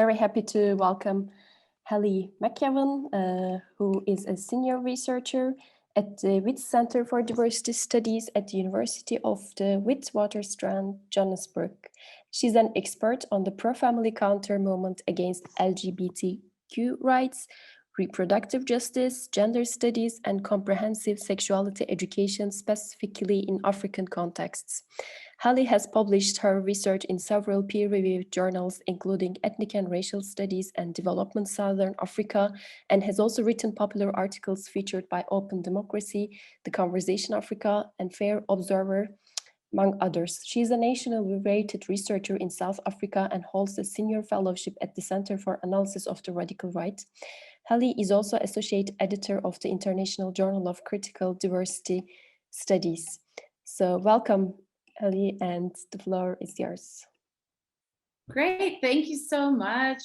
very happy to welcome McEwen, who is a senior researcher at the Wits Center for Diversity Studies at the University of the Witwatersrand, Johannesburg. She's an expert on the pro-family counter-movement against LGBTQ rights, reproductive justice, gender studies, and comprehensive sexuality education, specifically in African contexts. Hallie has published her research in several peer-reviewed journals, including Ethnic and Racial Studies and Development Southern Africa, and has also written popular articles featured by Open Democracy, The Conversation Africa, and Fair Observer, among others. She is a nationally rated researcher in South Africa and holds a senior fellowship at the Center for Analysis of the Radical Right. Hallie is also associate editor of the International Journal of Critical Diversity Studies. So welcome, Hallie, and the floor is yours. Great, thank you so much.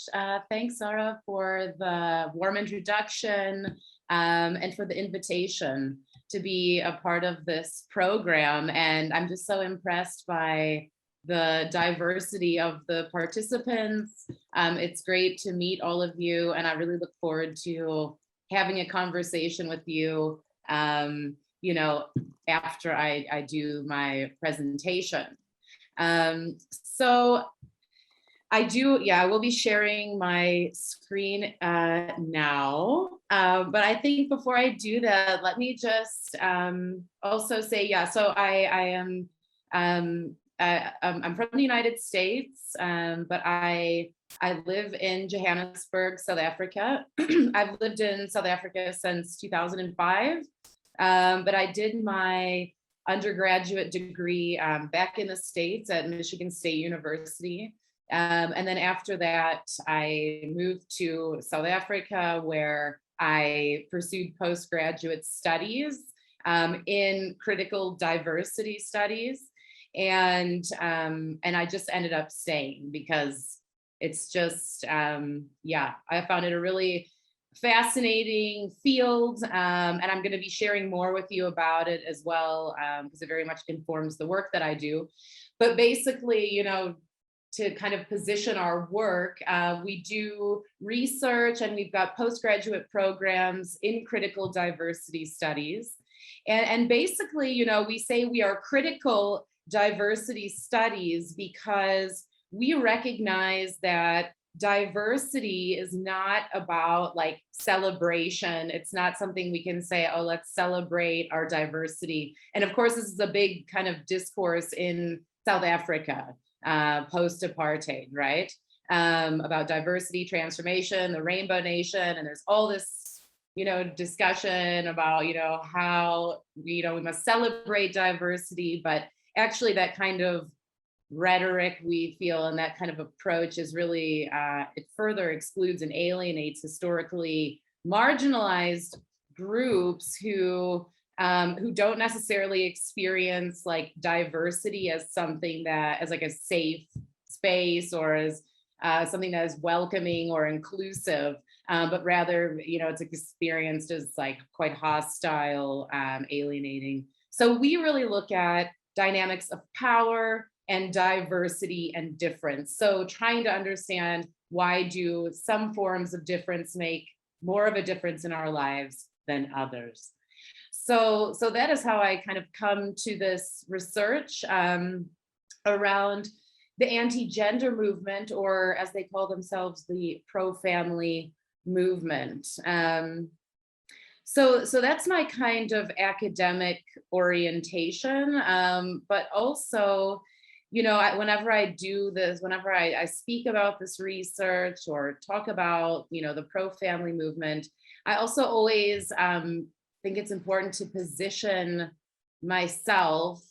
Thanks, Sarah, for the warm introduction and for the invitation to be a part of this program. And I'm just so impressed by the diversity of the participants. It's great to meet all of you, and I really look forward to having a conversation with you, after I do my presentation. So I will be sharing my screen now. But I think before I do that, let me just also say, so I'm from the United States, but I live in Johannesburg, South Africa. I've lived in South Africa since 2005, but I did my undergraduate degree back in the States at Michigan State University. And then after that, I moved to South Africa, where I pursued postgraduate studies in critical diversity studies. And I just ended up staying because it's just, I found it a really fascinating field. And I'm going to be sharing more with you about it as well, because it very much informs the work that I do. But basically, to kind of position our work, we do research and we've got postgraduate programs in critical diversity studies. And basically, we say we are critical diversity studies because we recognize that diversity is not about like celebration. It's not something we can say, oh, let's celebrate our diversity. And of course, this is a big kind of discourse in South Africa, post-apartheid, right? About diversity, transformation, the Rainbow Nation, and there's all this, discussion about, how, we must celebrate diversity, but actually that kind of rhetoric we feel and that kind of approach is really, it further excludes and alienates historically marginalized groups who don't necessarily experience like diversity as something that, as like a safe space or as something that is welcoming or inclusive, but rather, it's experienced as like quite hostile, alienating. So we really look at dynamics of power and diversity and difference. So trying to understand, why do some forms of difference make more of a difference in our lives than others? So that is how I kind of come to this research around the anti-gender movement, or as they call themselves, the pro-family movement. So that's my kind of academic orientation, but also, whenever I do this, whenever I speak about this research or talk about, the pro-family movement, I also always think it's important to position myself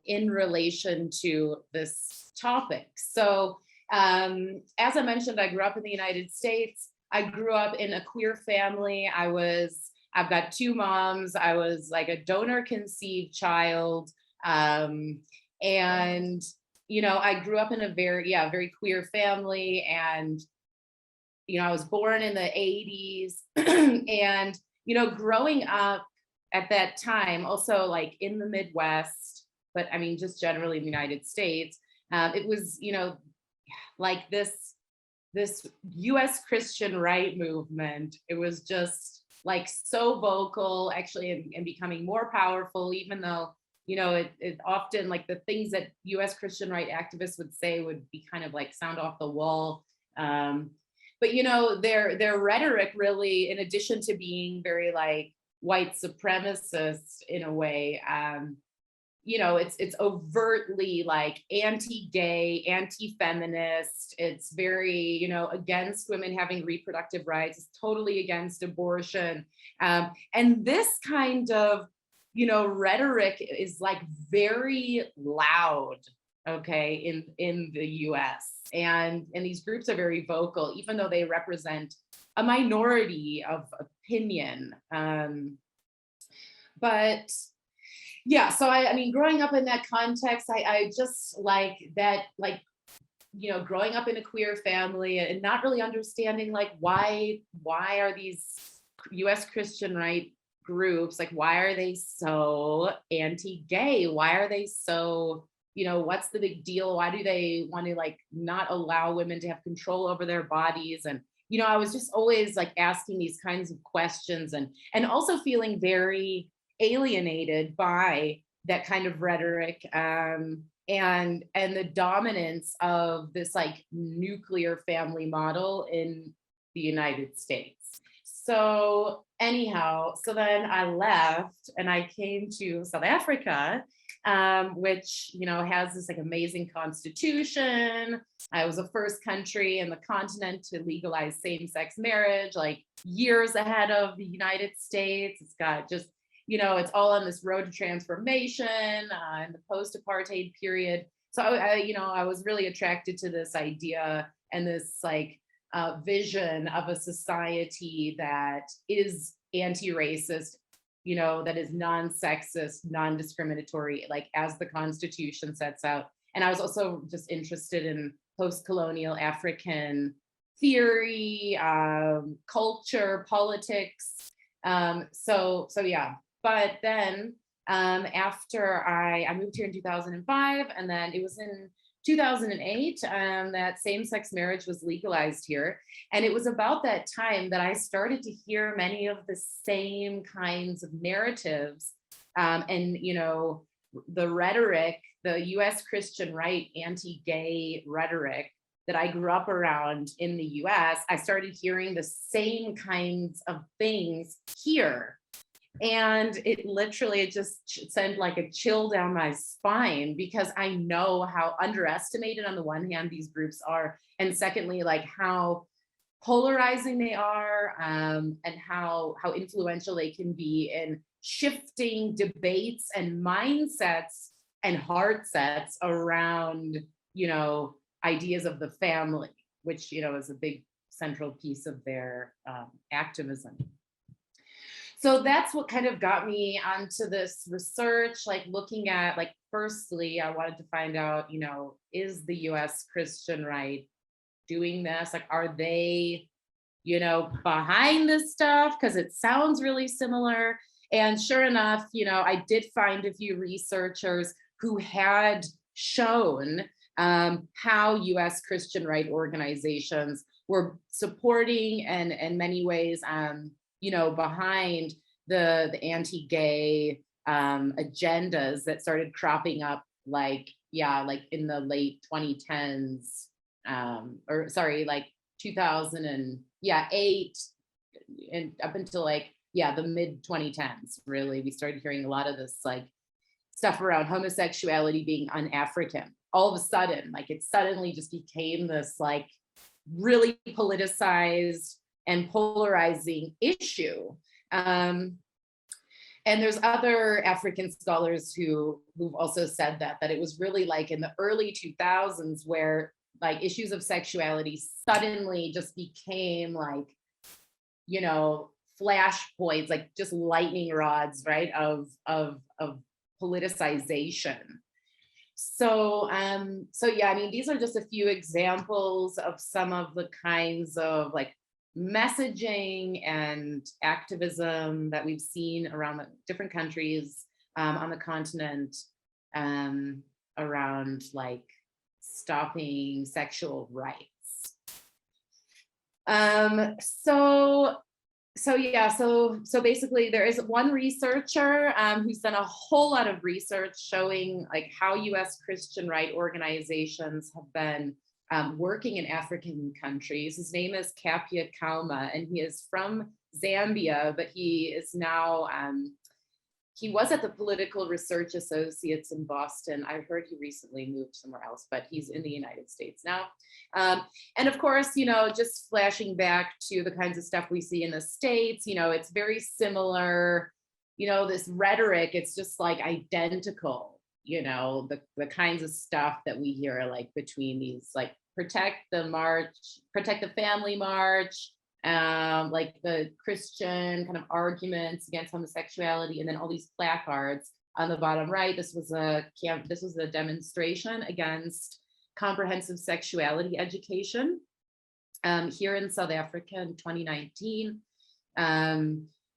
in relation to this topic. So as I mentioned, I grew up in the United States. I grew up in a queer family. I've got two moms. I was like a donor conceived child. And, I grew up in a very queer family. And, I was born in the 80s and, growing up at that time, also like in the Midwest, but I mean, just generally in the United States, it was, like this this US Christian right movement. It was just like so vocal, actually, and becoming more powerful, even though, you know, it often, like, the things that US Christian right activists would say would be kind of like sound off the wall. But you know, their rhetoric really, in addition to being very like white supremacist in a way, you know, it's overtly like anti-gay, anti-feminist. It's very, you know, against women having reproductive rights. It's totally against abortion. And this kind of, you know, rhetoric is like very loud, okay, in the US. And these groups are very vocal, even though they represent a minority of opinion. But yeah, so I mean, growing up in that context, I just like that, like, you know, growing up in a queer family and not really understanding like why are these US Christian right groups, like, why are they so anti-gay? Why are they so, you know, what's the big deal? Why do they want to like not allow women to have control over their bodies? And you know, I was just always like asking these kinds of questions, and also feeling very alienated by that kind of rhetoric, and the dominance of this like nuclear family model in the United States. So anyhow, so then I left and I came to South Africa, which, you know, has this like amazing constitution. I was the first country in the continent to legalize same-sex marriage, like years ahead of the United States. It's got just, you know, it's all on this road to transformation in the post-apartheid period. So you know, I was really attracted to this idea and this like vision of a society that is anti-racist, you know, that is non-sexist, non-discriminatory, like as the Constitution sets out. And I was also just interested in post-colonial African theory, culture, politics. So yeah. But then after I moved here in 2005, and then it was in 2008 that same-sex marriage was legalized here. And it was about that time that I started to hear many of the same kinds of narratives, and, you know, the rhetoric, the US Christian right anti-gay rhetoric that I grew up around in the US. I started hearing the same kinds of things here. And it literally, it just sent like a chill down my spine, because I know how underestimated on the one hand these groups are, and secondly, like how polarizing they are, and how influential they can be in shifting debates and mindsets and heart sets around, you know, ideas of the family, which, you know, is a big central piece of their activism. So that's what kind of got me onto this research, like looking at, like, firstly, I wanted to find out, you know, is the US Christian right doing this? Like, are they, you know, behind this stuff? Because it sounds really similar. And sure enough, you know, I did find a few researchers who had shown how US Christian right organizations were supporting and in many ways, you know, behind the anti-gay agendas that started cropping up, like, yeah, like in the late 2010s, or sorry, like 2008 and up until like, yeah, the mid 2010s, really. We started hearing a lot of this like stuff around homosexuality being un-African. All of a sudden, like, it suddenly just became this like really politicized and polarizing issue. And there's other African scholars who've also said that it was really like in the early 2000s where like issues of sexuality suddenly just became like, you know, flashpoints, like just lightning rods, right, of politicization. So yeah, I mean, these are just a few examples of some of the kinds of like messaging and activism that we've seen around the different countries on the continent, around like stopping sexual rights. So basically there is one researcher who's done a whole lot of research showing like how US Christian right organizations have been working in African countries. His name is Kapia Kauma, and he is from Zambia, but he is now he was at the Political Research Associates in Boston. I heard he recently moved somewhere else, but he's in the United States now. And of course, just flashing back to the kinds of stuff we see in the States, it's very similar, this rhetoric, it's just like identical, the kinds of stuff that we hear like between these, like protect the family march, like the Christian kind of arguments against homosexuality, and then all these placards on the bottom right. This was a demonstration against comprehensive sexuality education here in South Africa in 2019.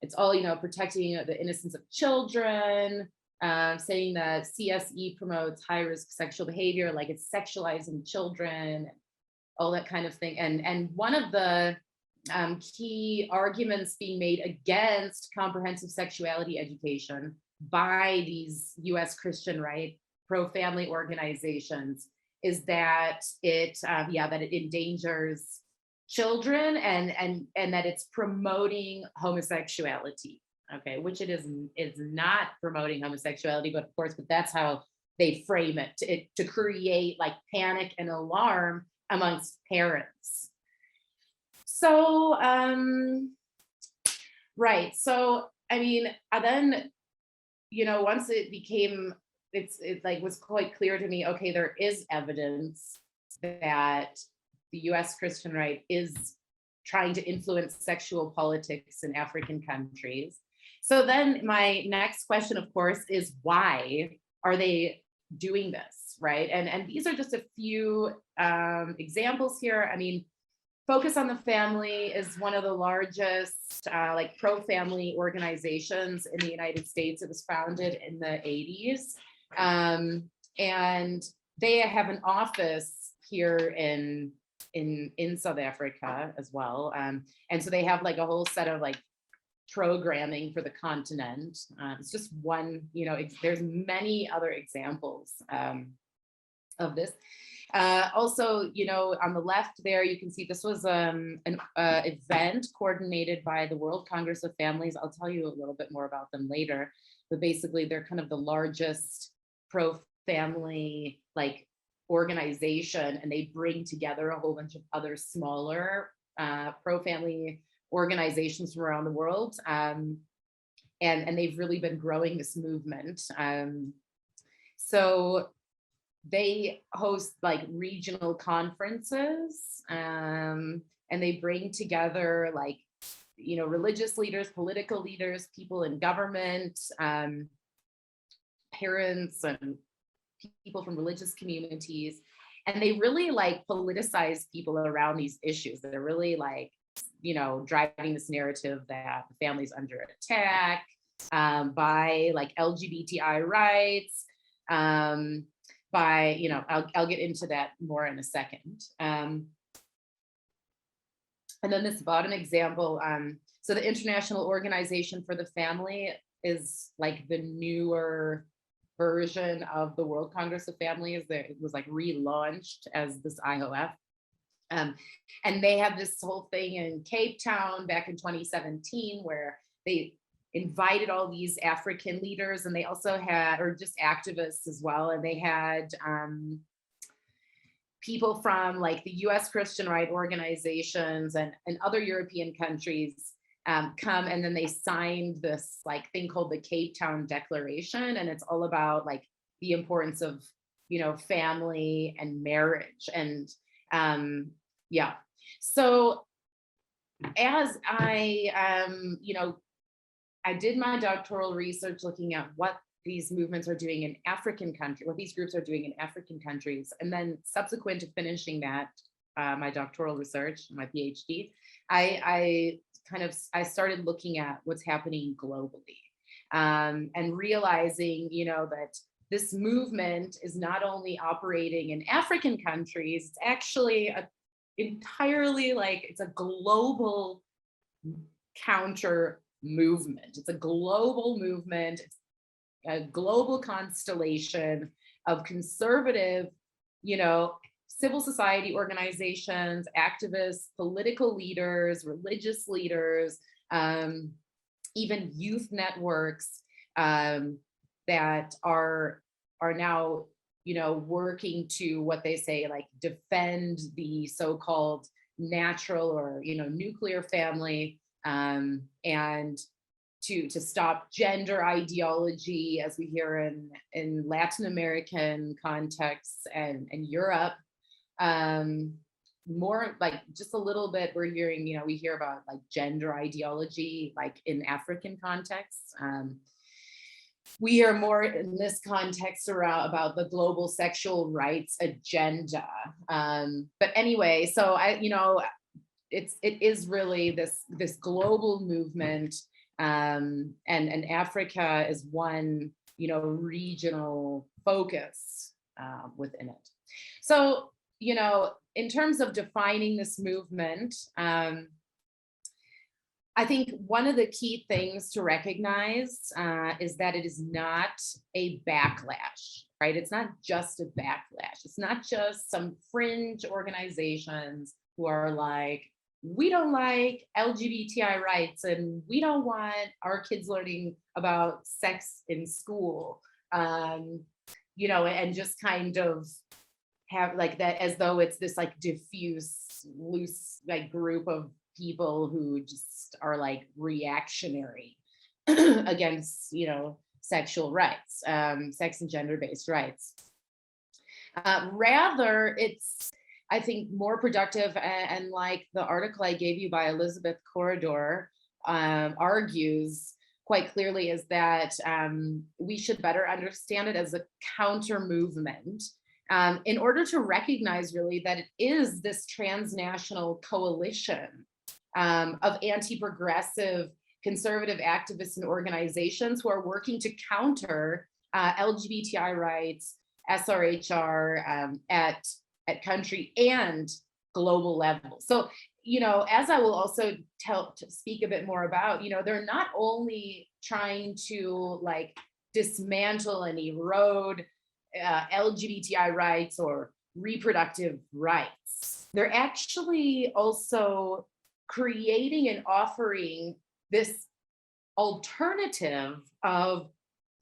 It's all, protecting the innocence of children, saying that CSE promotes high-risk sexual behavior, like it's sexualizing children, all that kind of thing. And one of the key arguments being made against comprehensive sexuality education by these US Christian right pro-family organizations is that it endangers children and that it's promoting homosexuality. Okay, which it is not promoting homosexuality, but of course, that's how they frame it to create like panic and alarm amongst parents. So, right. So, I mean, then, once it became, it like was quite clear to me, okay, there is evidence that the US Christian right is trying to influence sexual politics in African countries. So then my next question, of course, is why are they doing this, right? And these are just a few examples here. I mean, Focus on the Family is one of the largest like pro-family organizations in the United States. It was founded in the 80s. And they have an office here in South Africa as well. And so they have like a whole set of like programming for the continent. It's just one, there's many other examples of this. Also, on the left there, you can see this was an event coordinated by the World Congress of Families. I'll tell you a little bit more about them later, but basically they're kind of the largest pro-family like organization, and they bring together a whole bunch of other smaller pro-family organizations from around the world. And they've really been growing this movement. So they host like regional conferences, and they bring together like, religious leaders, political leaders, people in government, parents and people from religious communities. And they really like politicize people around these issues. They're really like, driving this narrative that the family's under attack by like LGBTI rights, by, I'll get into that more in a second. And then this bottom example, so the International Organization for the Family is like the newer version of the World Congress of Families. It was like relaunched as this IOF. And they had this whole thing in Cape Town back in 2017 where they invited all these African leaders, and they also had, or just activists as well, and they had people from like the US Christian right organizations and other European countries come, and then they signed this like thing called the Cape Town Declaration, and it's all about like the importance of family and marriage. And yeah, so as I did my doctoral research looking at what these movements are doing in African countries, what these groups are doing in African countries. And then subsequent to finishing that, my doctoral research, my PhD, I started looking at what's happening globally, and realizing, that this movement is not only operating in African countries, it's actually entirely like, it's a global counter movement. It's a global movement. It's a global constellation of conservative, civil society organizations, activists, political leaders, religious leaders, even youth networks that are now, working to what they say, like defend the so-called natural or nuclear family, and to stop gender ideology, as we hear in Latin American contexts and Europe. More like just a little bit, we're hearing, we hear about like gender ideology, like in African contexts. We hear more in this context about the global sexual rights agenda. But anyway, so it is really this global movement, and Africa is one, regional focus within it. So, in terms of defining this movement, I think one of the key things to recognize is that it is not a backlash, right? It's not just a backlash. It's not just some fringe organizations who are like, we don't like LGBTI rights and we don't want our kids learning about sex in school, and just kind of have like that as though it's this like diffuse, loose like group of people who just are like reactionary against, sexual rights, sex and gender-based rights. Rather, it's, I think, more productive, and like the article I gave you by Elizabeth Corridor argues quite clearly, is that we should better understand it as a counter movement, in order to recognize really that it is this transnational coalition of anti-progressive conservative activists and organizations who are working to counter LGBTI rights, SRHR, at country and global level. So, as I will also speak a bit more about, they're not only trying to like dismantle and erode LGBTI rights or reproductive rights, they're actually also creating and offering this alternative of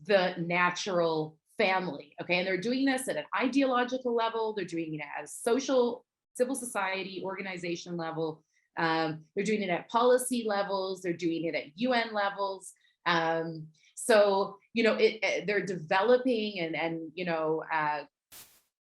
the natural family. Okay, and they're doing this at an ideological level, they're doing it at a social, civil society, organization level, they're doing it at policy levels, they're doing it at UN levels. So, they're developing and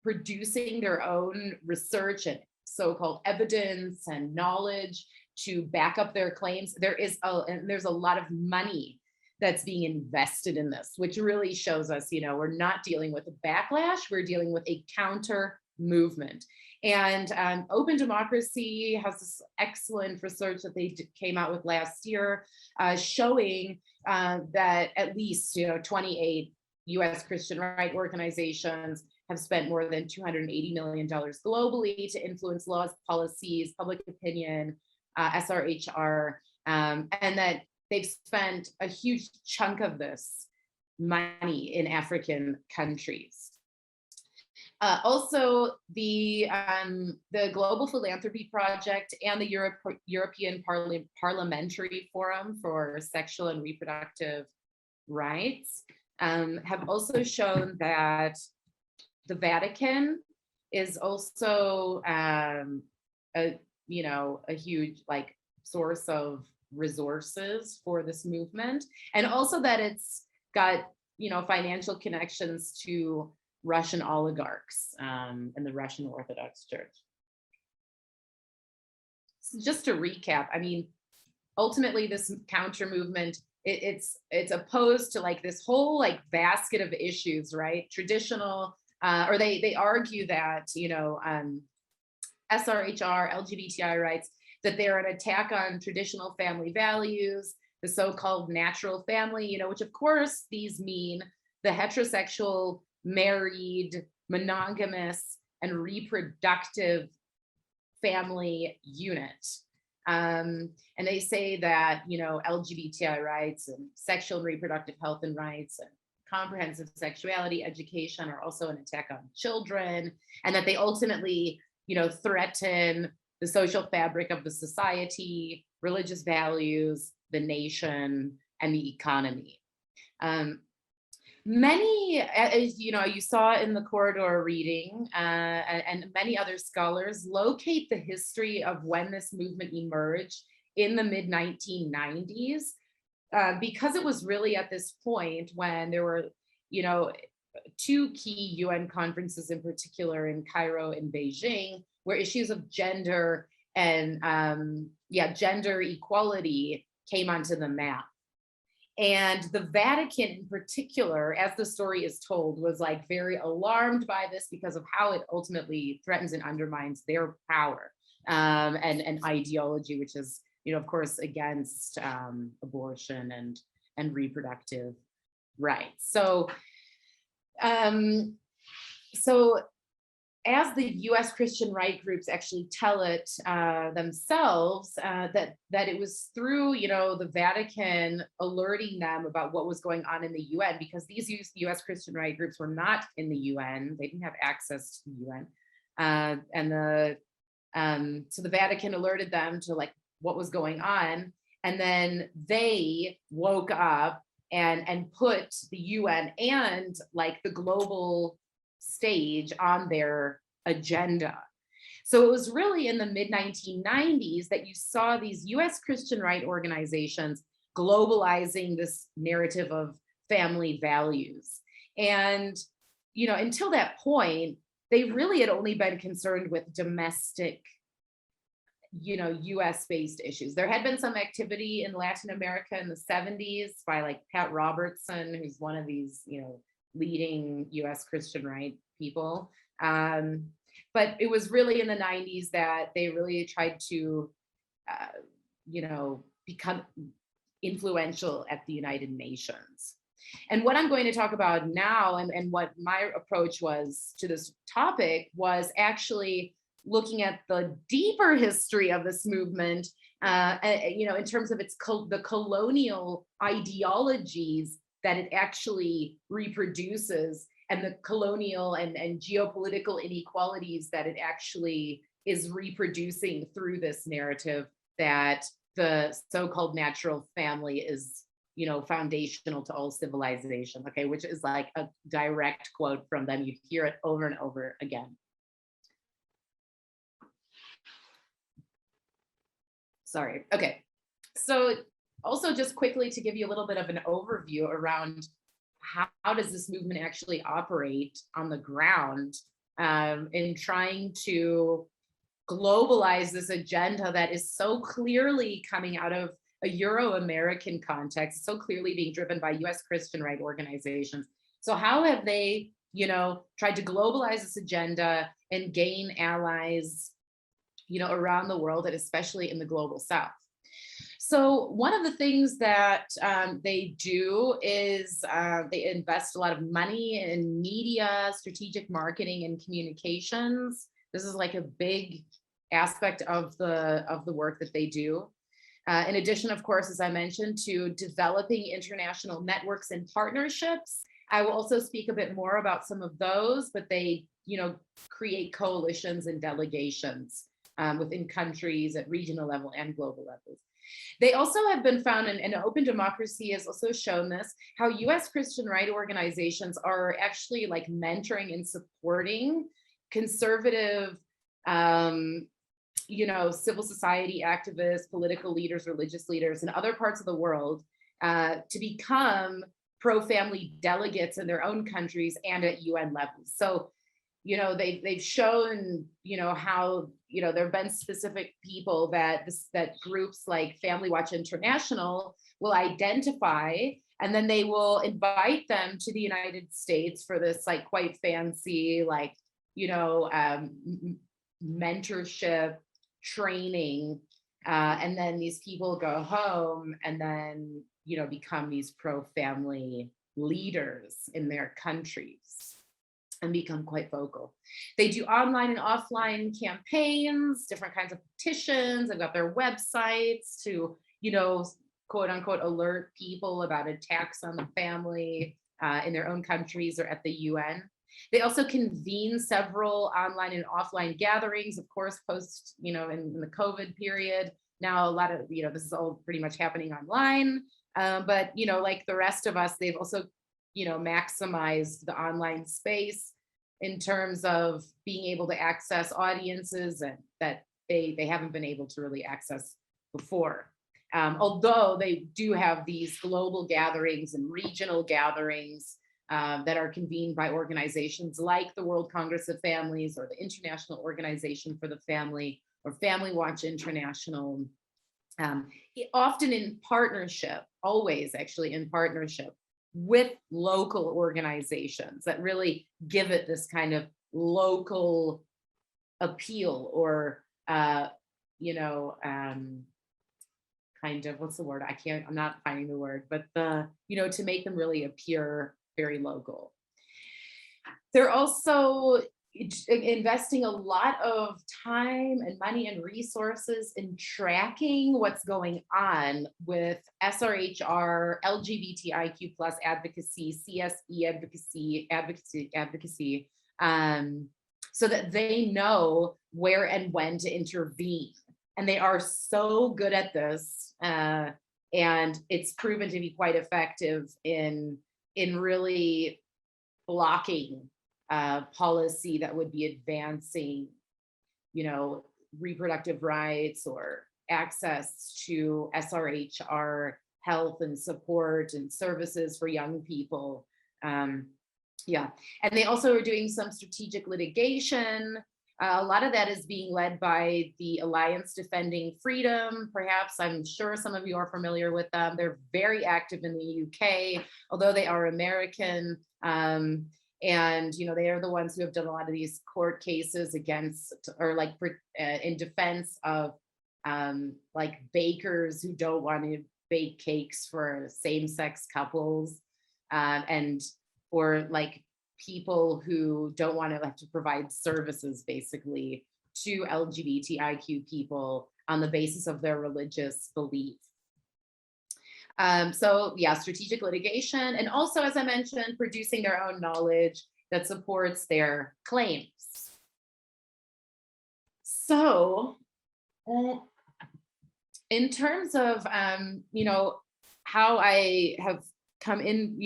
producing their own research and so-called evidence and knowledge to back up their claims. There's a lot of money that's being invested in this, which really shows us, we're not dealing with a backlash, we're dealing with a counter movement. And Open Democracy has this excellent research that they came out with last year, showing that at least 28 US Christian right organizations have spent more than $280 million globally to influence laws, policies, public opinion, SRHR, and that they've spent a huge chunk of this money in African countries. Also, the Global Philanthropy Project and the European Parliamentary Forum for Sexual and Reproductive Rights have also shown that the Vatican is also a huge like source of resources for this movement, and also that it's got financial connections to Russian oligarchs and the Russian Orthodox Church. So just to recap, I mean, ultimately this counter movement, it's opposed to like this whole like basket of issues, right? Traditional, or they argue that SRHR, LGBTI rights, that they're an attack on traditional family values, the so-called natural family, which of course these mean the heterosexual, married, monogamous, and reproductive family unit. And they say that, LGBTI rights and sexual and reproductive health and rights and comprehensive sexuality education are also an attack on children, and that they ultimately, threaten the social fabric of the society, religious values, the nation, and the economy. Many, as you saw in the corridor reading, and many other scholars locate the history of when this movement emerged in the mid-1990s, because it was really at this point when there were, two key UN conferences in particular in Cairo and Beijing, where issues of gender and gender equality came onto the map. And the Vatican in particular, as the story is told, was like very alarmed by this because of how it ultimately threatens and undermines their power and ideology, which is, of course, against abortion and reproductive rights. So as the US Christian right groups actually tell it themselves, that it was through, the Vatican alerting them about what was going on in the UN, because these US Christian right groups were not in the UN. They didn't have access to the UN. So the Vatican alerted them to like what was going on. And then they woke up and put the UN and like the global stage on their agenda. So it was really in the mid-1990s that you saw these US Christian right organizations globalizing this narrative of family values. And, until that point, they really had only been concerned with domestic, US-based issues. There had been some activity in Latin America in the 70s by like Pat Robertson, who's one of these, leading US Christian right people. But it was really in the 90s that they really tried to, become influential at the United Nations. And what I'm going to talk about now, and what my approach was to this topic, was actually looking at the deeper history of this movement, in terms of the colonial ideologies that it actually reproduces, and the colonial and geopolitical inequalities that it actually is reproducing through this narrative that the so-called natural family is, foundational to all civilization, okay, which is like a direct quote from them. You hear it over and over again. Sorry, okay. So also just quickly to give you a little bit of an overview around how does this movement actually operate on the ground in trying to globalize this agenda that is so clearly coming out of a Euro-American context, so clearly being driven by US Christian right organizations. So how have they, tried to globalize this agenda and gain allies, around the world, and especially in the global South? So one of the things that they do is they invest a lot of money in media, strategic marketing, and communications. This is like a big aspect of the work that they do. In addition, of course, as I mentioned, to developing international networks and partnerships. I will also speak a bit more about some of those, but they, create coalitions and delegations within countries at regional level and global levels. They also have been found, and Open Democracy has also shown this, how US Christian right organizations are actually like mentoring and supporting conservative, civil society activists, political leaders, religious leaders in other parts of the world to become pro-family delegates in their own countries and at UN levels. So, they've shown, how, there have been specific people that groups like Family Watch International will identify, and then they will invite them to the United States for this like quite fancy, like, mentorship training. And then these people go home and then, become these pro-family leaders in their countries. and become quite vocal. They do online and offline campaigns, different kinds of petitions. They've got their websites to, quote unquote, alert people about attacks on the family in their own countries or at the UN. They also convene several online and offline gatherings, of course, post, in the COVID period. Now, a lot of, this is all pretty much happening online. But, like the rest of us, they've also maximize the online space in terms of being able to access audiences that they haven't been able to really access before. Although they do have these global gatherings and regional gatherings that are convened by organizations like the World Congress of Families or the International Organization for the Family or Family Watch International, often in partnership, always actually in partnership with local organizations that really give it this kind of local appeal or, kind of, what's the word? I'm not finding the word, but to make them really appear very local. They're also investing a lot of time and money and resources in tracking what's going on with SRHR, LGBTIQ plus advocacy, CSE advocacy, so that they know where and when to intervene. And they are so good at this, and it's proven to be quite effective in really blocking policy that would be advancing, reproductive rights or access to SRHR health and support and services for young people. And they also are doing some strategic litigation. A lot of that is being led by the Alliance Defending Freedom. Perhaps, I'm sure some of you are familiar with them. They're very active in the UK, although they are American. And they are the ones who have done a lot of these court cases against or in defense of like bakers who don't want to bake cakes for same-sex couples, and or like people who don't want to have to provide services basically to LGBTIQ people on the basis of their religious belief. Strategic litigation, and also, as I mentioned, producing their own knowledge that supports their claims. So, in terms of, how I have come in,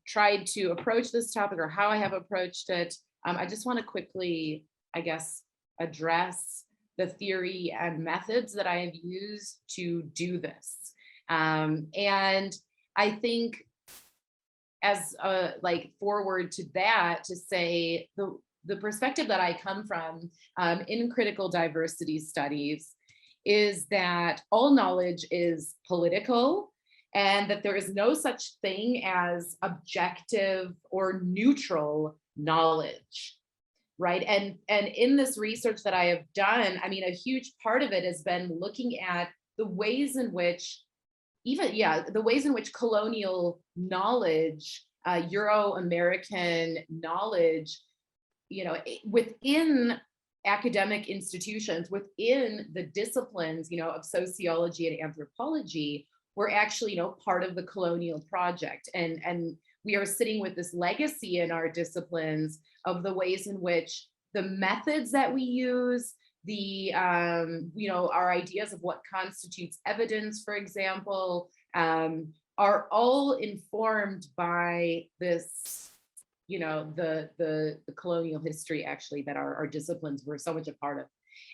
tried to approach this topic or how I have approached it, I just want to quickly, I guess, address the theory and methods that I have used to do this. And I think as forward to that, to say the perspective that I come from in critical diversity studies is that all knowledge is political and that there is no such thing as objective or neutral knowledge, right? And in this research that I have done, I mean, a huge part of it has been looking at the ways in which the ways in which colonial knowledge, Euro-American knowledge, within academic institutions, within the disciplines, of sociology and anthropology, were actually, part of the colonial project. And we are sitting with this legacy in our disciplines of the ways in which the methods that we use, our ideas of what constitutes evidence, for example, are all informed by this, the colonial history actually that our disciplines were so much a part of,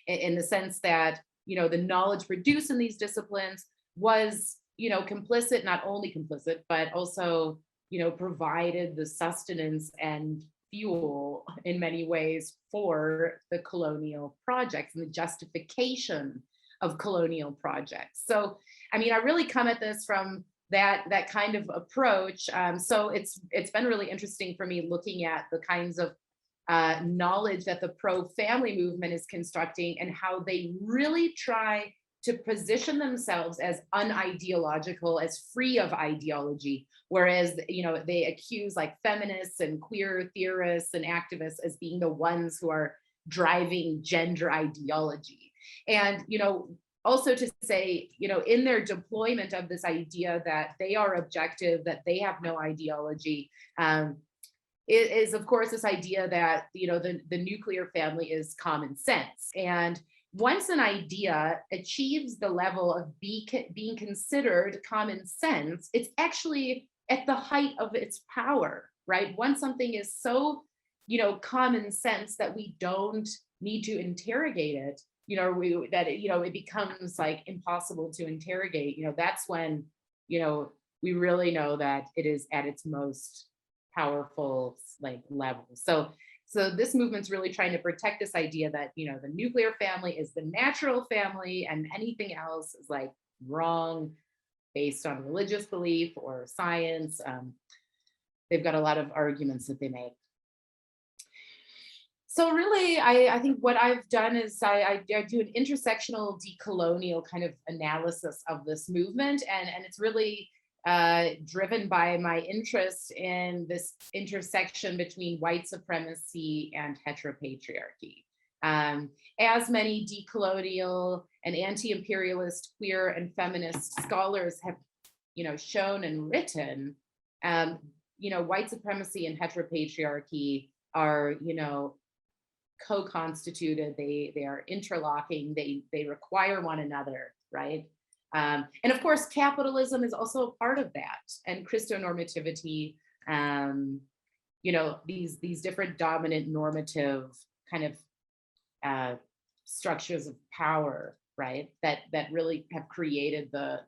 in the sense that, the knowledge produced in these disciplines was, complicit, not only complicit, but also, provided the sustenance and fuel in many ways for the colonial projects and the justification of colonial projects. So, I mean, I really come at this from that kind of approach. So it's been really interesting for me looking at the kinds of knowledge that the pro-family movement is constructing and how they really try to position themselves as unideological, as free of ideology, whereas, you know, they accuse like feminists and queer theorists and activists as being the ones who are driving gender ideology. And, you know, also to say, you know, in their deployment of this idea that they are objective, that they have no ideology, it is, of course, this idea that, you know, the nuclear family is common sense. And once an idea achieves the level of being considered common sense, it's actually at the height of its power, right? Once something is so, you know, common sense that we don't need to interrogate it, you know, it becomes like impossible to interrogate, you know, that's when, you know, we really know that it is at its most powerful like level. So this movement's really trying to protect this idea that, you know, the nuclear family is the natural family and anything else is like wrong based on religious belief or science. They've got a lot of arguments that they make. So really, I think what I've done is I do an intersectional decolonial kind of analysis of this movement, and it's really driven by my interest in this intersection between white supremacy and heteropatriarchy. As many decolonial and anti-imperialist queer and feminist scholars have, you know, shown and written, you know, white supremacy and heteropatriarchy are, you know, co-constituted. They are interlocking. They require one another, right? And of course, capitalism is also a part of that, and Christonormativity, you know, these different dominant normative kind of structures of power, right? That really have created the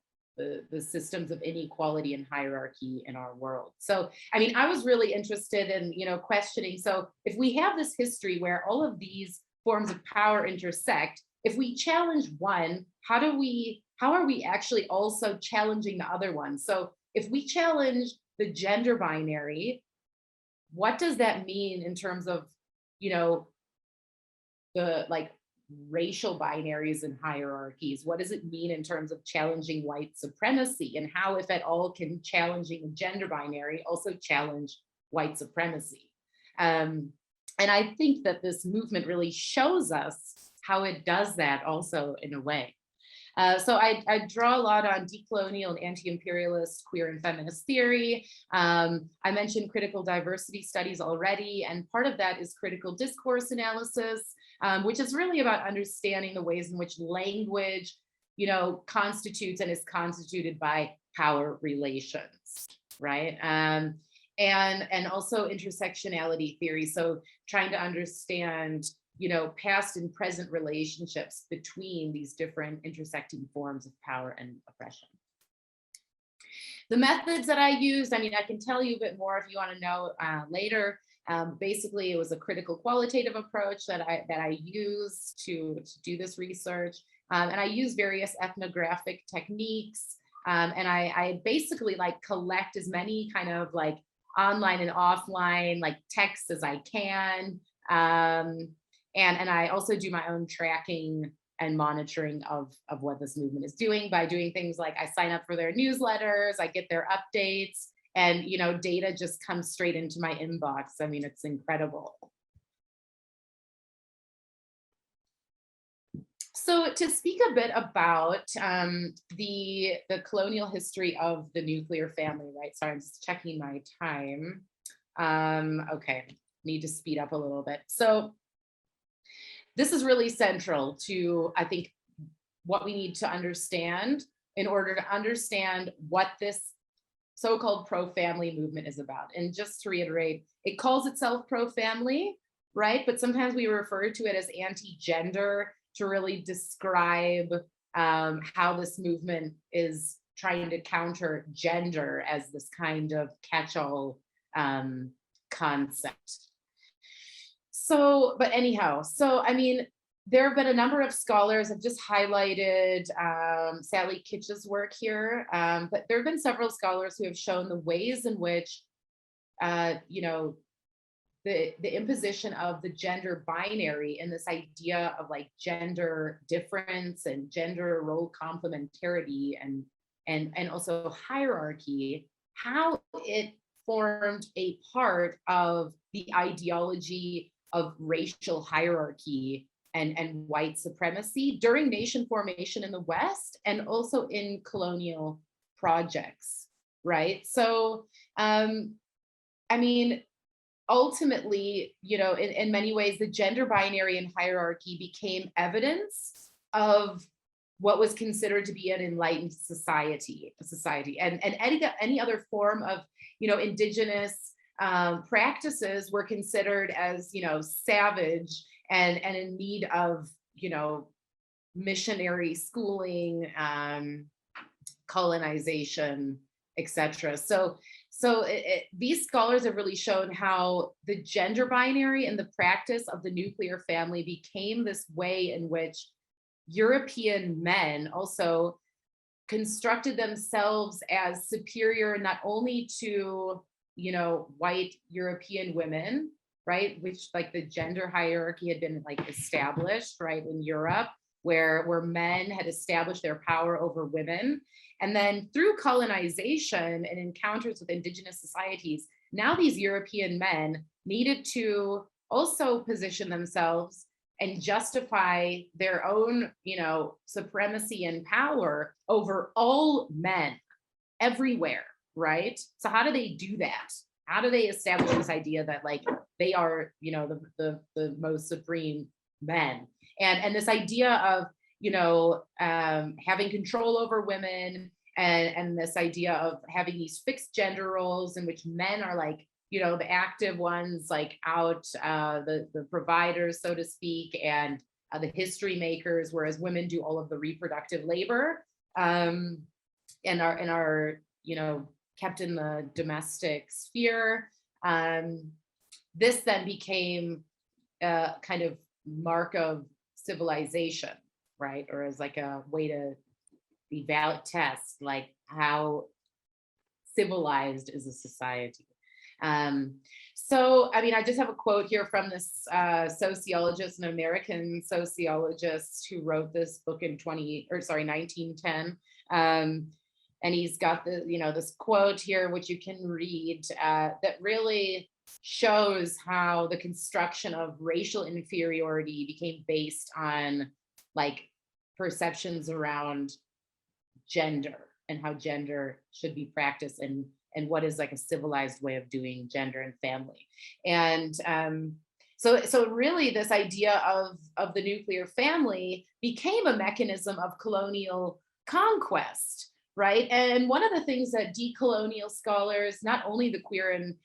systems of inequality and hierarchy in our world. So, I mean, I was really interested in, you know, questioning. So if we have this history where all of these forms of power intersect, if we challenge one, how are we actually also challenging the other one? So if we challenge the gender binary, what does that mean in terms of, you know, the like racial binaries and hierarchies? What does it mean in terms of challenging white supremacy, and how, if at all, can challenging the gender binary also challenge white supremacy? And I think that this movement really shows us how it does that also in a way. So I draw a lot on decolonial and anti-imperialist queer and feminist theory. I mentioned critical diversity studies already, and part of that is critical discourse analysis, which is really about understanding the ways in which language, you know, constitutes and is constituted by power relations, right? And also intersectionality theory. So trying to understand, you know, past and present relationships between these different intersecting forms of power and oppression. The methods that I used, I mean, I can tell you a bit more if you want to know later. Basically, it was a critical qualitative approach that I used to do this research. And I use various ethnographic techniques. And I basically like collect as many kind of like online and offline like texts as I can. And I also do my own tracking and monitoring of what this movement is doing by doing things like I sign up for their newsletters, I get their updates, and, you know, data just comes straight into my inbox. I mean, it's incredible. So to speak a bit about the colonial history of the nuclear family, right? Sorry, I'm just checking my time. Okay, need to speed up a little bit. So this is really central to, I think, what we need to understand in order to understand what this so-called pro-family movement is about. And just to reiterate, it calls itself pro-family, right? But sometimes we refer to it as anti-gender to really describe how this movement is trying to counter gender as this kind of catch-all concept. So, but anyhow, so I mean, there have been a number of scholars. I've just highlighted Sally Kitch's work here, but there have been several scholars who have shown the ways in which, you know, the imposition of the gender binary and this idea of like gender difference and gender role complementarity and also hierarchy, how it formed a part of the ideology of racial hierarchy and white supremacy during nation formation in the West and also in colonial projects, right? So, I mean, ultimately, you know, in many ways, the gender binary and hierarchy became evidence of what was considered to be an enlightened society, and any other form of, you know, indigenous practices were considered as, you know, savage and in need of, you know, missionary schooling, colonization, etc. So these scholars have really shown how the gender binary and the practice of the nuclear family became this way in which European men also constructed themselves as superior not only to, you know, white European women, right, which like the gender hierarchy had been like established, right, in Europe, where men had established their power over women. And then through colonization and encounters with indigenous societies, now these European men needed to also position themselves and justify their own, you know, supremacy and power over all men everywhere, right? So how do they do that? How do they establish this idea that like they are, you know, the most supreme men? And this idea of, you know, having control over women and this idea of having these fixed gender roles in which men are like, you know, the active ones, like out, the providers, so to speak, and the history makers, whereas women do all of the reproductive labor, and are, you know, kept in the domestic sphere. This then became a kind of mark of civilization, right? Or as like a way to test like how civilized is a society. So, I mean, I just have a quote here from this sociologist, an American sociologist who wrote this book in 1910. And he's got the, you know, this quote here, which you can read, that really shows how the construction of racial inferiority became based on like perceptions around gender and how gender should be practiced and what is like a civilized way of doing gender and family. And so really this idea of the nuclear family became a mechanism of colonial conquest, right? And one of the things that decolonial scholars, not only the queer and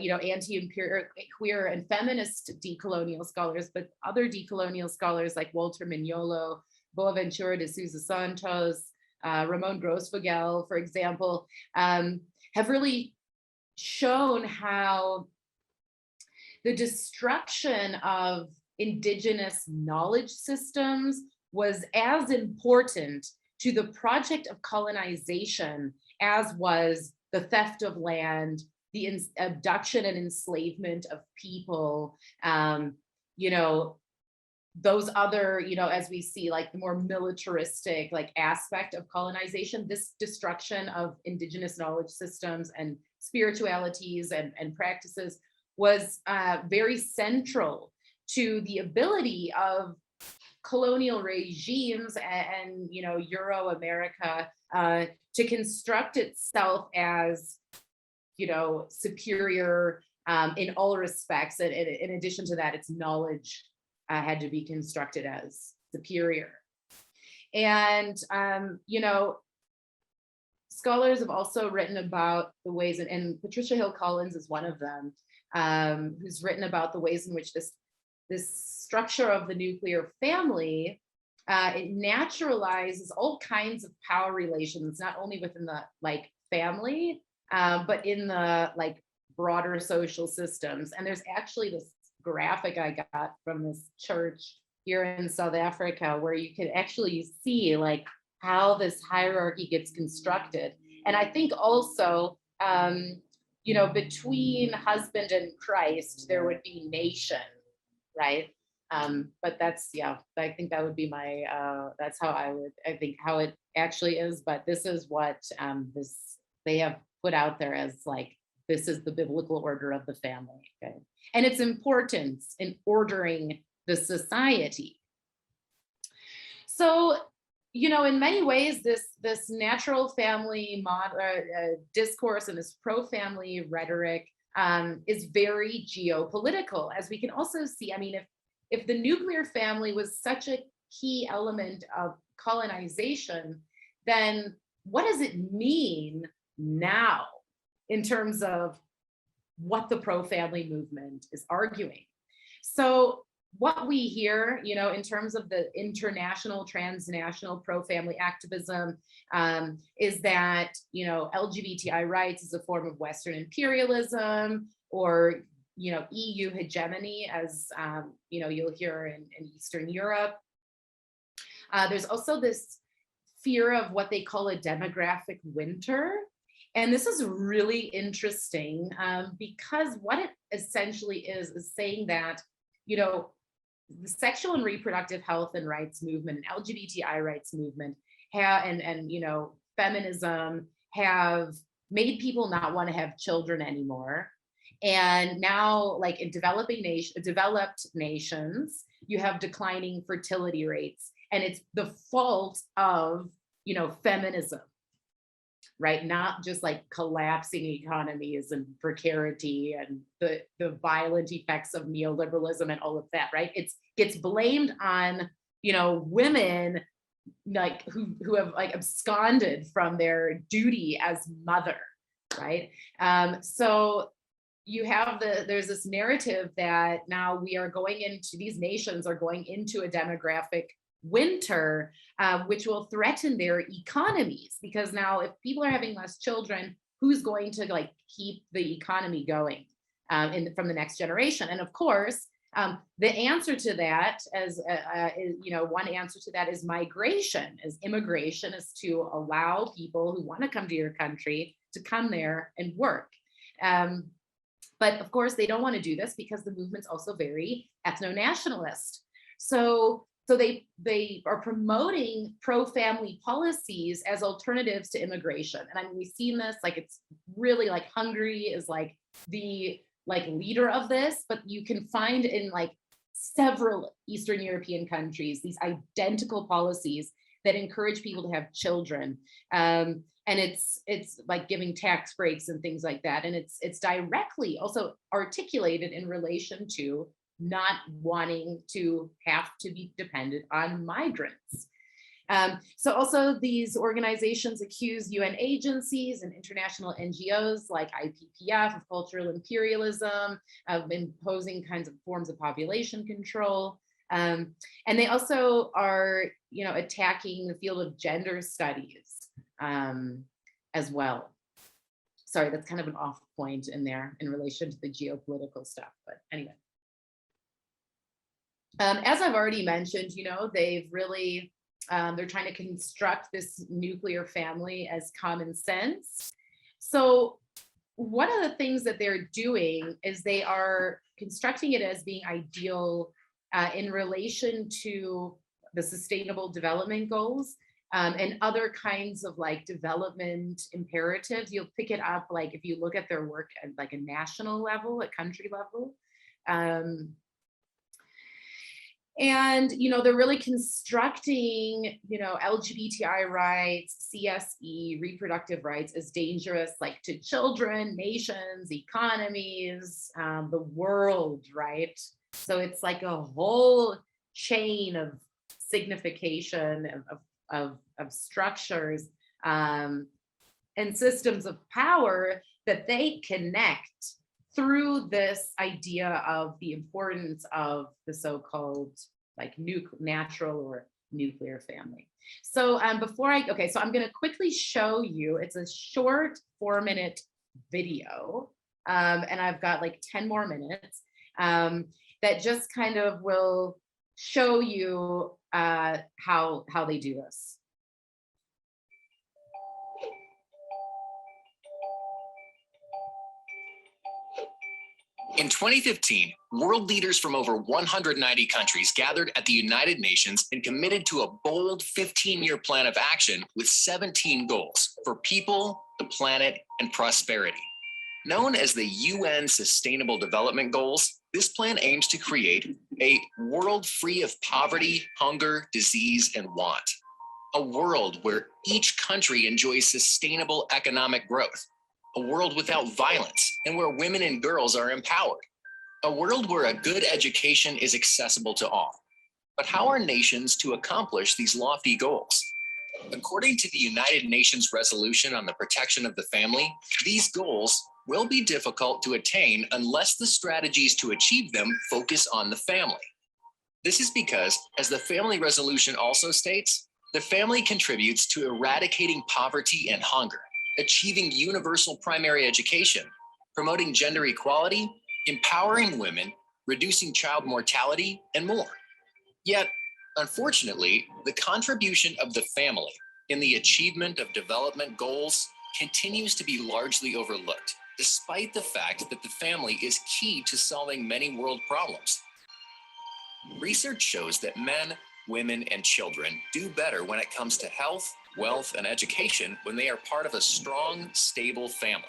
you know, anti-imperial, queer and feminist decolonial scholars, but other decolonial scholars like Walter Mignolo, Boaventura de Sousa Santos, Ramon Grossfogel, for example, have really shown how the destruction of indigenous knowledge systems was as important to the project of colonization as was the theft of land, the abduction and enslavement of people, you know, those other, you know, as we see, like the more militaristic like aspect of colonization, this destruction of indigenous knowledge systems and spiritualities and practices was very central to the ability of colonial regimes and you know, Euro-America to construct itself as, you know, superior in all respects. And in addition to that, its knowledge had to be constructed as superior. And, you know, scholars have also written about the ways, and Patricia Hill Collins is one of them, who's written about the ways in which this structure of the nuclear family, it naturalizes all kinds of power relations, not only within the like family, but in the like broader social systems. And there's actually this graphic I got from this church here in South Africa where you can actually see like how this hierarchy gets constructed. And I think also, between husband and Christ, there would be nation, right? But that's, yeah, I think that would be my, that's how I think how it actually is. But this is what they have put out there as like, this is the biblical order of the family, okay? And its importance in ordering the society. So, in many ways, this natural family discourse and this pro-family rhetoric is very geopolitical, as we can also see. I mean, if the nuclear family was such a key element of colonization, then what does it mean now in terms of what the pro-family movement is arguing? So what we hear, in terms of the international, transnational pro-family activism, is that, LGBTI rights is a form of Western imperialism, or, EU hegemony, as, you'll hear in Eastern Europe. There's also this fear of what they call a demographic winter. And this is really interesting because what it essentially is saying that, the sexual and reproductive health and rights movement, and LGBTI rights movement, and feminism have made people not want to have children anymore. And now, like in developed nations, you have declining fertility rates, and it's the fault of, feminism, right? Not just like collapsing economies and precarity and the violent effects of neoliberalism and all of that, right? It gets blamed on, women like who have like absconded from their duty as mother, right? So you have there's this narrative that now these nations are going into a demographic winter, which will threaten their economies, because now if people are having less children, who's going to like keep the economy going from the next generation? And of course, the answer to that, one answer to that is migration, is immigration, is to allow people who want to come to your country to come there and work. But of course, they don't want to do this because the movement's also very ethno-nationalist. So they are promoting pro-family policies as alternatives to immigration. And I mean, we've seen this, like, it's really like Hungary is like the leader of this, but you can find in like several Eastern European countries these identical policies that encourage people to have children. And it's like giving tax breaks and things like that. And it's directly also articulated in relation to not wanting to have to be dependent on migrants. So also these organizations accuse UN agencies and international NGOs like IPPF of cultural imperialism, of imposing kinds of forms of population control. And they also are, attacking the field of gender studies as well. Sorry, that's kind of an off point in there in relation to the geopolitical stuff, but anyway. As I've already mentioned, they've really, they're trying to construct this nuclear family as common sense. So one of the things that they're doing is they are constructing it as being ideal in relation to the Sustainable Development Goals and other kinds of like development imperatives. You'll pick it up like if you look at their work at like a national level, a country level. And, they're really constructing, LGBTI rights, CSE, reproductive rights as dangerous, like to children, nations, economies, the world, right? So it's like a whole chain of signification of structures and systems of power that they connect through this idea of the importance of the so-called like natural or nuclear family. So so I'm going to quickly show you, it's a short 4-minute video, and I've got like 10 more minutes that just kind of will show you how they do this. In 2015, world leaders from over 190 countries gathered at the United Nations and committed to a bold 15-year plan of action with 17 goals for people, the planet, and prosperity. Known as the UN Sustainable Development Goals, this plan aims to create a world free of poverty, hunger, disease, and want. A world where each country enjoys sustainable economic growth. A world without violence and where women and girls are empowered. A world where a good education is accessible to all. But how are nations to accomplish these lofty goals? According to the United Nations Resolution on the Protection of the Family, these goals will be difficult to attain unless the strategies to achieve them focus on the family. This is because, as the Family Resolution also states, the family contributes to eradicating poverty and hunger, achieving universal primary education, promoting gender equality, empowering women, reducing child mortality, and more. Yet, unfortunately, the contribution of the family in the achievement of development goals continues to be largely overlooked, despite the fact that the family is key to solving many world problems. Research shows that men, women, and children do better when it comes to health, wealth, and education when they are part of a strong, stable family.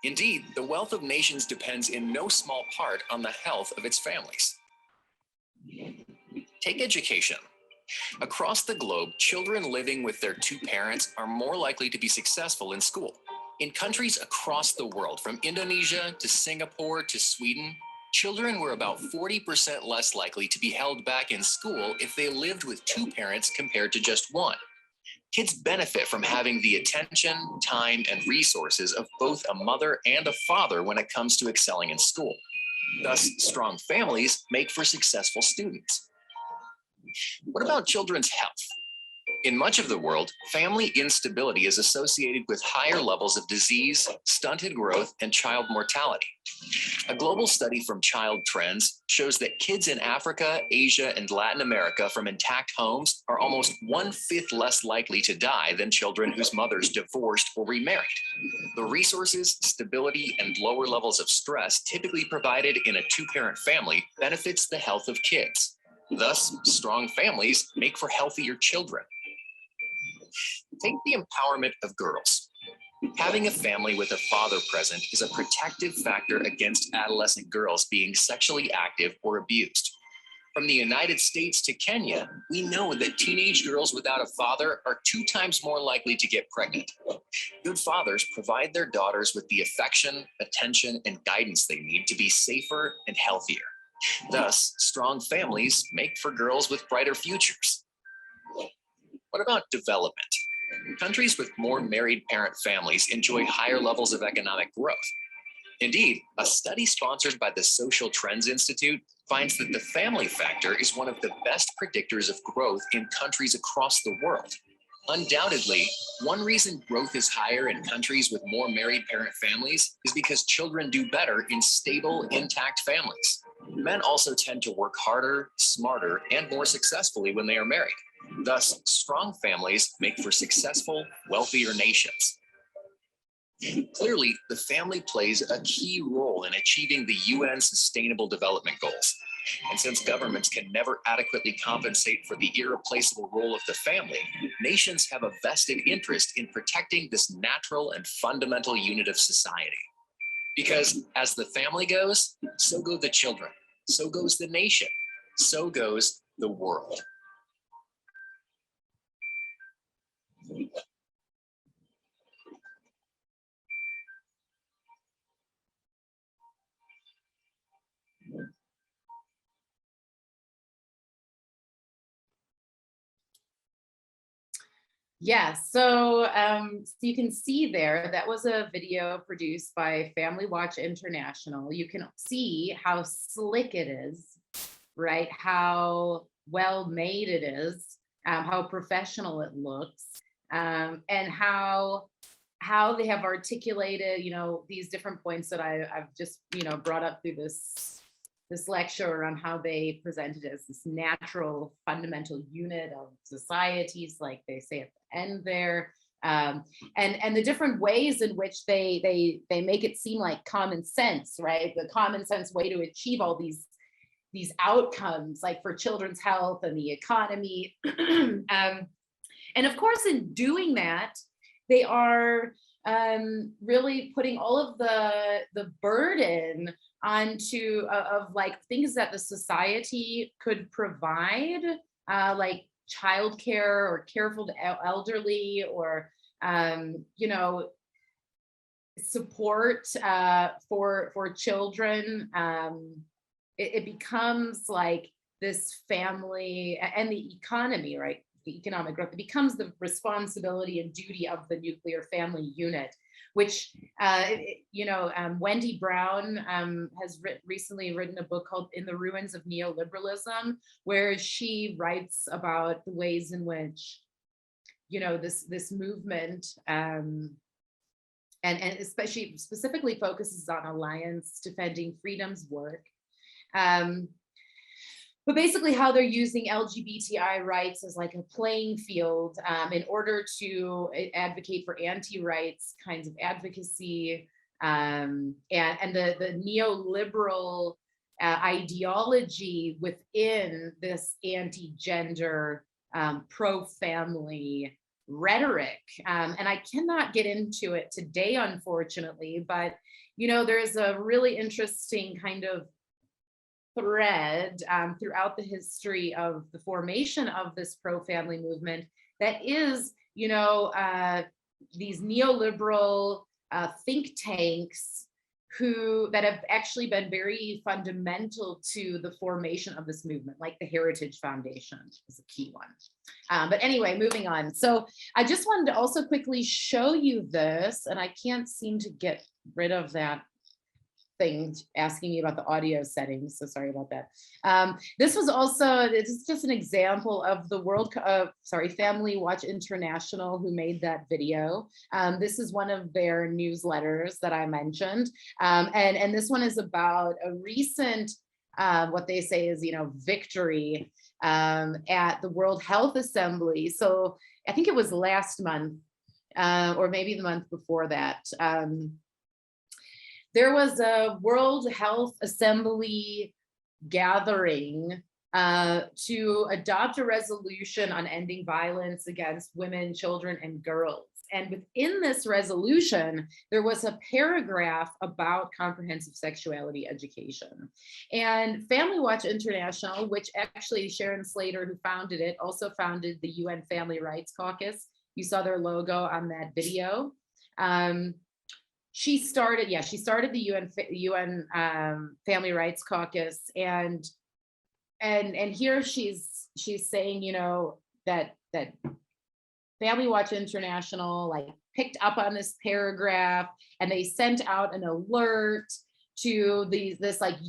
Indeed, the wealth of nations depends in no small part on the health of its families. Take education. Across the globe, children living with their two parents are more likely to be successful in school. In countries across the world, from Indonesia to Singapore to Sweden, children were about 40% less likely to be held back in school if they lived with two parents compared to just one. Kids benefit from having the attention, time, and resources of both a mother and a father when it comes to excelling in school. Thus, strong families make for successful students. What about children's health? In much of the world, family instability is associated with higher levels of disease, stunted growth, and child mortality. A global study from Child Trends shows that kids in Africa, Asia, and Latin America from intact homes are almost 1/5 less likely to die than children whose mothers divorced or remarried. The resources, stability, and lower levels of stress typically provided in a two-parent family benefits the health of kids. Thus, strong families make for healthier children. Take the empowerment of girls. Having a family with a father present is a protective factor against adolescent girls being sexually active or abused. From the United States to Kenya, we know that teenage girls without a father are 2 times more likely to get pregnant. Good fathers provide their daughters with the affection, attention, and guidance they need to be safer and healthier. Thus, strong families make for girls with brighter futures. What about development? Countries with more married parent families enjoy higher levels of economic growth. Indeed, a study sponsored by the Social Trends Institute finds that the family factor is one of the best predictors of growth in countries across the world. Undoubtedly, one reason growth is higher in countries with more married parent families is because children do better in stable, intact families. Men also tend to work harder, smarter, and more successfully when they are married. Thus, strong families make for successful, wealthier nations. Clearly, the family plays a key role in achieving the UN Sustainable Development Goals. And since governments can never adequately compensate for the irreplaceable role of the family, nations have a vested interest in protecting this natural and fundamental unit of society. Because as the family goes, so go the children, so goes the nation, so goes the world. Yes, so you can see there, that was a video produced by Family Watch International. You can see how slick it is, right? How well made it is, how professional it looks, and how they have articulated, these different points that I've just, brought up through this lecture on how they presented it as this natural fundamental unit of societies, like they say at the end there, And the different ways in which they make it seem like common sense, right? The common sense way to achieve all these outcomes, like for children's health and the economy. And of course, in doing that, they are really putting all of the burden onto of like things that the society could provide, like childcare or care for the elderly, or you know, support for children. It becomes like this family and the economy, right? The economic growth, it becomes the responsibility and duty of the nuclear family unit, which, you know, Wendy Brown has recently written a book called In the Ruins of Neoliberalism, where she writes about the ways in which, you know, this movement, and especially specifically focuses on Alliance Defending Freedom's work. But basically how they're using LGBTI rights as like a playing field in order to advocate for anti-rights kinds of advocacy, and the neoliberal ideology within this anti-gender, pro-family rhetoric. And I cannot get into it today, unfortunately, but you know, there's a really interesting kind of thread throughout the history of the formation of this pro-family movement that is, you know, these neoliberal think tanks that have actually been very fundamental to the formation of this movement, like the Heritage Foundation is a key one. But anyway, moving on. So I just wanted to also quickly show you this, and I can't seem to get rid of that thing asking me about the audio settings, so sorry about that. This is just an example of the Family Watch International, who made that video. This is one of their newsletters that I mentioned, and this one is about a recent what they say is, you know, victory at the World Health Assembly. So I think it was last month, or maybe the month before that. There was a World Health Assembly gathering to adopt a resolution on ending violence against women, children, and girls. And within this resolution, there was a paragraph about comprehensive sexuality education. And Family Watch International, which actually Sharon Slater, who founded it, also founded the UN Family Rights Caucus. You saw their logo on that video. She started the UN Family Rights Caucus, and here she's saying, you know, that Family Watch International like picked up on this paragraph, and they sent out an alert to the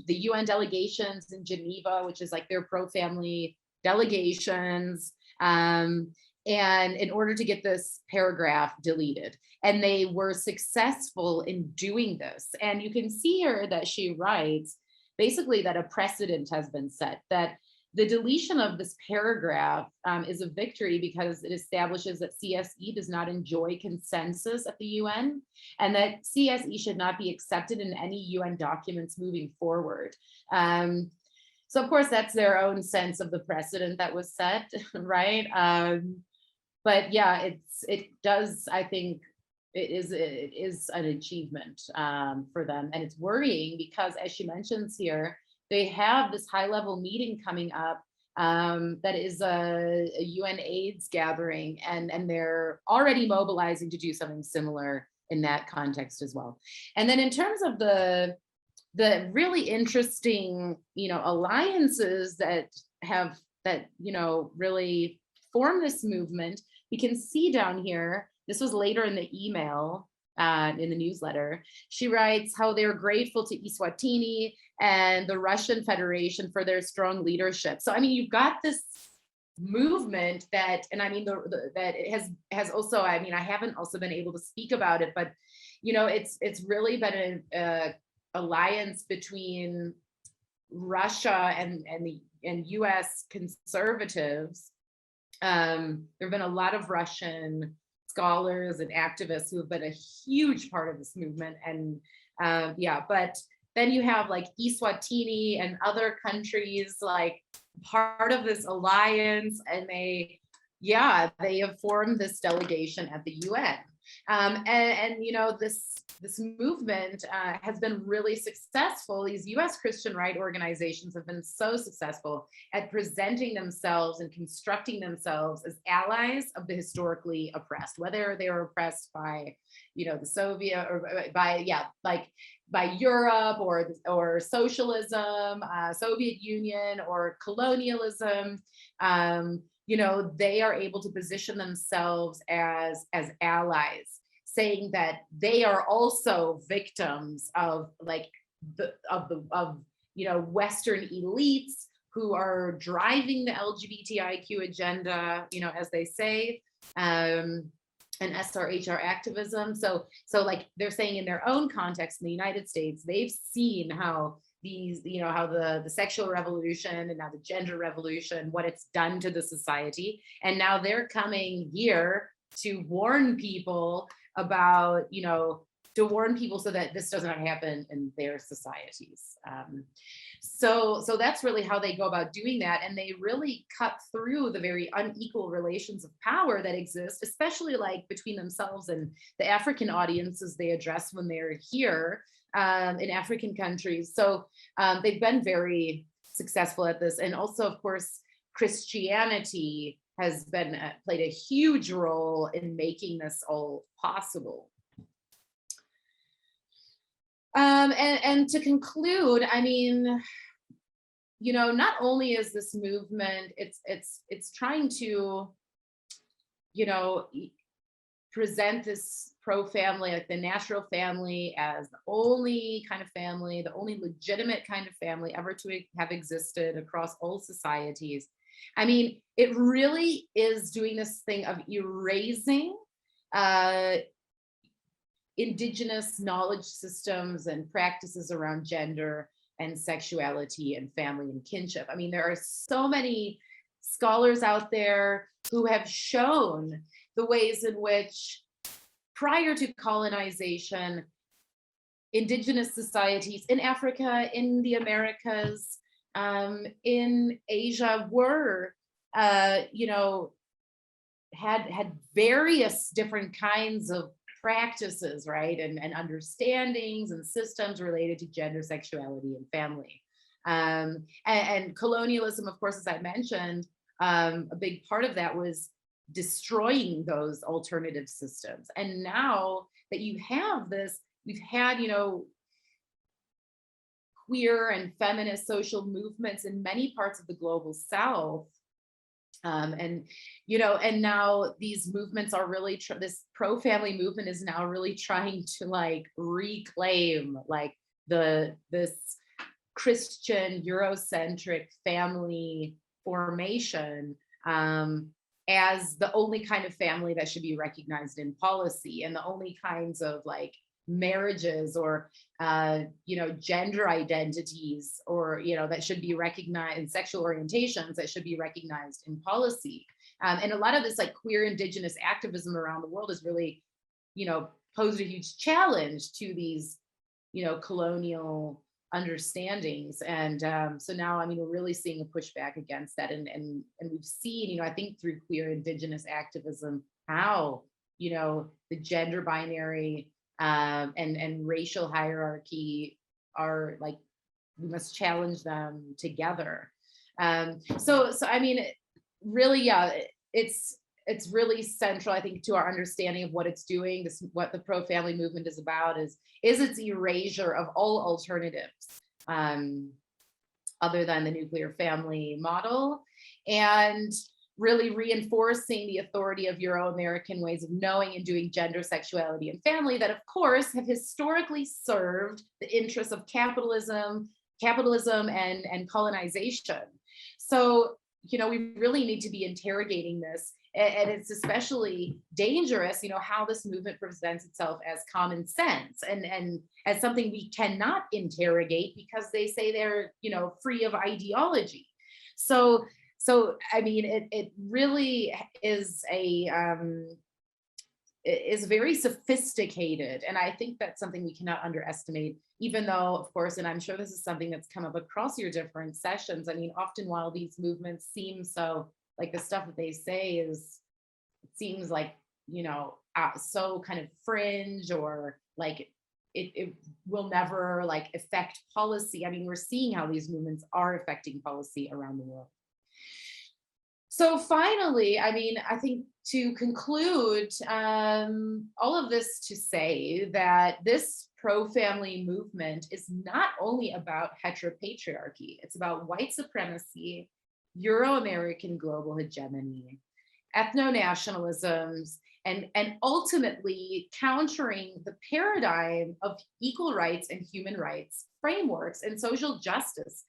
UN delegations in Geneva, which is like their pro-family delegations, and in order to get this paragraph deleted. And they were successful in doing this. And you can see here that she writes basically that a precedent has been set, that the deletion of this paragraph is a victory because it establishes that CSE does not enjoy consensus at the UN, and that CSE should not be accepted in any UN documents moving forward. So of course, that's their own sense of the precedent that was set, right? But yeah, it does, I think, it is an achievement for them. And it's worrying because, as she mentions here, they have this high-level meeting coming up that is a UN AIDS gathering, and they're already mobilizing to do something similar in that context as well. And then in terms of the really interesting, you know, alliances that you know, really form this movement, we can see down here, this was later in the email, in the newsletter, she writes how they're grateful to Eswatini and the Russian Federation for their strong leadership. So, I mean, you've got this movement that, and I mean, that it has also, I mean, I haven't also been able to speak about it, but, you know, it's really been an alliance between Russia and US conservatives. There have been a lot of Russian scholars and activists who have been a huge part of this movement. And yeah, but then you have like Eswatini and other countries like part of this alliance, and they have formed this delegation at the UN. And you know, this movement has been really successful. These US Christian right organizations have been so successful at presenting themselves and constructing themselves as allies of the historically oppressed, whether they were oppressed by, you know, the Soviet or by Europe or socialism, Soviet Union or colonialism. You know, they are able to position themselves as allies, saying that they are also victims of you know, Western elites who are driving the LGBTIQ agenda, you know, as they say, and SRHR activism. So like they're saying in their own context in the United States, they've seen how these, you know, how the sexual revolution and now the gender revolution, what it's done to the society. And now they're coming here to warn people about, you know, to warn people so that this does not happen in their societies. So that's really how they go about doing that. And they really cut through the very unequal relations of power that exist, especially like between themselves and the African audiences they address when they're here in African countries. So they've been very successful at this. And also, of course, Christianity has been played a huge role in making this all possible. And to conclude, I mean, you know, not only is this movement, it's trying to, you know, present this pro-family, like the natural family, as the only kind of family, the only legitimate kind of family ever to have existed across all societies. I mean, it really is doing this thing of erasing indigenous knowledge systems and practices around gender and sexuality and family and kinship. I mean, there are so many scholars out there who have shown the ways in which prior to colonization, indigenous societies in Africa, in the Americas, in Asia were, you know, had various different kinds of practices, right, and understandings and systems related to gender, sexuality, and family. And colonialism, of course, as I mentioned, a big part of that was destroying those alternative systems. And now that you have this, we've had, you know, queer and feminist social movements in many parts of the global South. And, you know, and now these movements are really, this pro-family movement is now really trying to like reclaim like this Christian Eurocentric family formation as the only kind of family that should be recognized in policy, and the only kinds of like marriages or you know, gender identities, or you know, that should be recognized, and sexual orientations that should be recognized in policy. And a lot of this like queer indigenous activism around the world has really, you know, posed a huge challenge to these, you know, colonial understandings. And so now, I mean, we're really seeing a pushback against that, and we've seen, you know, I think through queer indigenous activism, how, you know, the gender binary and racial hierarchy are like, we must challenge them together. So I mean, really, yeah, it's really central, I think, to our understanding of what it's doing. This, what the pro-family movement is about, is its erasure of all alternatives other than the nuclear family model, and really reinforcing the authority of Euro-American ways of knowing and doing gender, sexuality, and family that, of course, have historically served the interests of capitalism and colonization. So, you know, we really need to be interrogating this. And it's especially dangerous, you know, how this movement presents itself as common sense and as something we cannot interrogate because they say they're, you know, free of ideology. So I mean, it really is a is very sophisticated. And I think that's something we cannot underestimate, even though, of course, and I'm sure this is something that's come up across your different sessions. I mean, often while these movements seem so, like the stuff that they say is, it seems like, you know, so kind of fringe, or like it will never like affect policy. I mean, we're seeing how these movements are affecting policy around the world. So finally, I mean, I think to conclude all of this to say that this pro-family movement is not only about heteropatriarchy, it's about white supremacy, Euro-American global hegemony, ethno-nationalisms, and ultimately countering the paradigm of equal rights and human rights frameworks and social justice.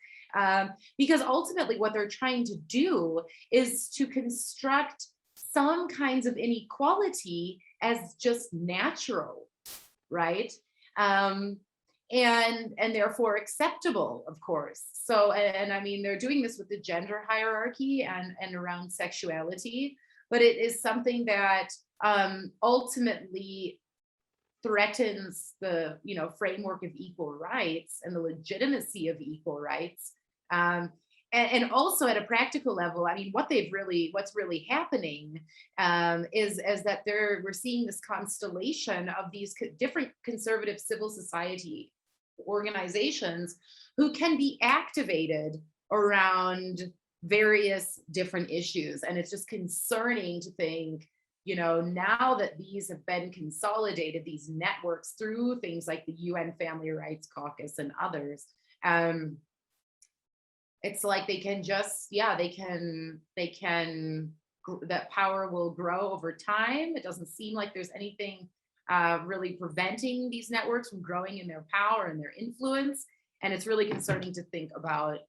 Because ultimately what they're trying to do is to construct some kinds of inequality as just natural, right? And therefore acceptable, of course. So, and I mean, they're doing this with the gender hierarchy and around sexuality, but it is something that ultimately threatens the, you know, framework of equal rights and the legitimacy of equal rights. And also at a practical level, I mean, what's really happening is that we're seeing this constellation of these different conservative civil society organizations who can be activated around various different issues. And it's just concerning to think, you know, now that these have been consolidated, these networks through things like the UN Family Rights Caucus and others, it's like they can just, yeah, that power will grow over time. It doesn't seem like there's anything really preventing these networks from growing in their power and their influence. And it's really concerning to think about,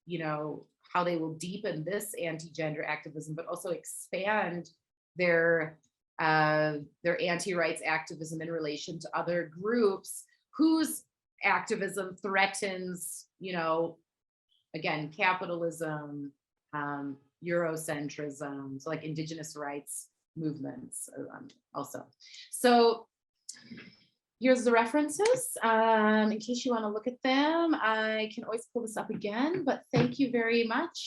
you know, how they will deepen this anti-gender activism, but also expand their anti-rights activism in relation to other groups whose activism threatens, you know, again, capitalism, Eurocentrism, so like indigenous rights movements also. So here's the references. In case you want to look at them, I can always pull this up again, but thank you very much.